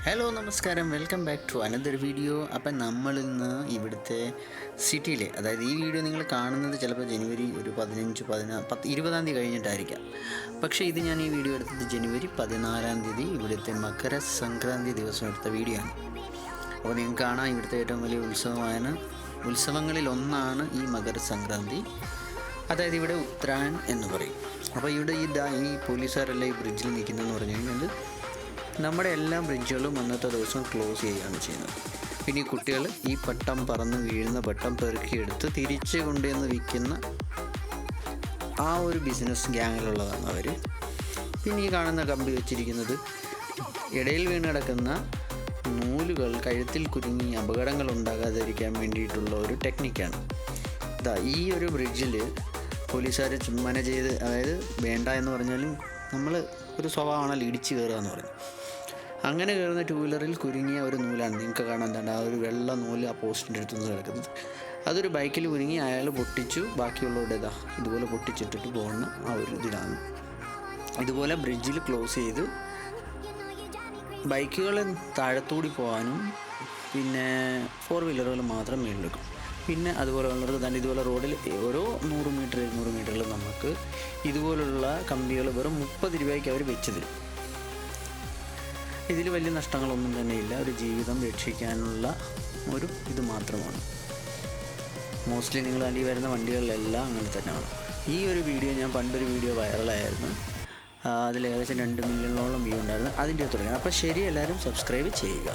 Hello നമസ്കാരം, welcome back to another video. അപ്പം നമ്മളിന്ന് ഇവിടുത്തെ സിറ്റിയിലെ, അതായത് ഈ വീഡിയോ നിങ്ങൾ കാണുന്നത് ചിലപ്പോൾ ജനുവരി ഒരു 20-ആം തീയതി കഴിഞ്ഞിട്ടായിരിക്കാം. പക്ഷേ ഇത് ഞാൻ ഈ വീഡിയോ എടുത്തത് ജനുവരി 14-ആം തീയതി ഇവിടുത്തെ മകര സംക്രാന്തി ദിവസം എടുത്ത വീഡിയോ ആണ്. അപ്പോൾ നിങ്ങൾക്ക് കാണാം, ഇവിടുത്തെ ഏറ്റവും വലിയ ഉത്സവങ്ങളിലൊന്നാണ് ഈ മകര സംക്രാന്തി. അതായത് ഇവിടെ ഉത്രായൻ എന്ന് പറയും. അപ്പോൾ ഇവിടെ ഈ പോലീസുകാരെല്ലാം ഈ ബ്രിഡ്ജിൽ നിൽക്കുന്നതെന്ന് പറഞ്ഞു കഴിഞ്ഞാൽ നമ്മുടെ എല്ലാ ബ്രിഡ്ജുകളും അന്നത്തെ ദിവസം ക്ലോസ് ചെയ്യുകയാണ് ചെയ്യുന്നത്. പിന്നെ ഈ കുട്ടികൾ ഈ പട്ടം പറന്ന് വീഴുന്ന പട്ടം പെറുക്കിയെടുത്ത് തിരിച്ച് കൊണ്ടുവന്ന് വിൽക്കുന്ന ആ ഒരു ബിസിനസ് ഗ്യാങ്ങിലുള്ളതാണ് അവർ. പിന്നെ ഈ കാണുന്ന കമ്പി വെച്ചിരിക്കുന്നത് ഇടയിൽ വീണ് കിടക്കുന്ന നൂലുകൾ കഴുത്തിൽ കുരുങ്ങി അപകടങ്ങൾ ഉണ്ടാകാതിരിക്കാൻ വേണ്ടിയിട്ടുള്ള ഒരു ടെക്നിക്കാണ്. ഈ ഒരു ബ്രിഡ്ജിൽ പോലീസുകാർ ചുമ്മാനെ ചെയ്ത്, അതായത് വേണ്ട എന്ന് പറഞ്ഞാലും നമ്മൾ ഒരു സ്വഭാവമാണല്ലോ ഇടിച്ച് കയറുക എന്ന് പറഞ്ഞു. അങ്ങനെ കയറുന്ന ടൂ വീലറിൽ കുരുങ്ങിയ ഒരു നൂലാണ് നിങ്ങൾക്ക് കാണാൻ എന്താണ് ആ ഒരു വെള്ള നൂല് ആ പോസ്റ്റിൻ്റെ അടുത്ത് നിന്ന് കിടക്കുന്നത്. അതൊരു ബൈക്കിൽ കുരുങ്ങി അയാൾ പൊട്ടിച്ചു, ബാക്കിയുള്ളവരുടെ ഇതുപോലെ പൊട്ടിച്ചിട്ടിട്ട് പോകുന്ന ആ ഒരു ഇതിലാണ്. ഇതുപോലെ ബ്രിഡ്ജിൽ ക്ലോസ് ചെയ്ത് ബൈക്കുകൾ താഴത്തൂടി പോകാനും പിന്നെ 4 വീലറുകൾ മാത്രം മേളിലെടുക്കും. പിന്നെ അതുപോലെ ഉള്ളത് തന്നെ ഇതുപോലെ റോഡിൽ ഓരോ 100 മീറ്റർ 200 മീറ്ററിൽ നമുക്ക് ഇതുപോലുള്ള കമ്പികൾ വെറും 30 രൂപയ്ക്ക് അവർ വെച്ച് തരും. ഇതിൽ വലിയ നഷ്ടങ്ങളൊന്നും തന്നെയില്ല. ഒരു ജീവിതം രക്ഷിക്കാനുള്ള ഒരു ഇത് മാത്രമാണ്. മോസ്റ്റ്ലി നിങ്ങൾ അതിൽ വരുന്ന വണ്ടികളിലെല്ലാം അങ്ങനെ തന്നെയാണ്. ഈ ഒരു വീഡിയോ ഞാൻ പണ്ടൊരു വീഡിയോ വൈറലായിരുന്നു. അതിൽ ഏകദേശം 2 മില്യണോളം വ്യൂ ഉണ്ടായിരുന്നു. അതിൻ്റെ തുടങ്ങി. അപ്പോൾ ശരി, എല്ലാവരും സബ്സ്ക്രൈബ് ചെയ്യുക.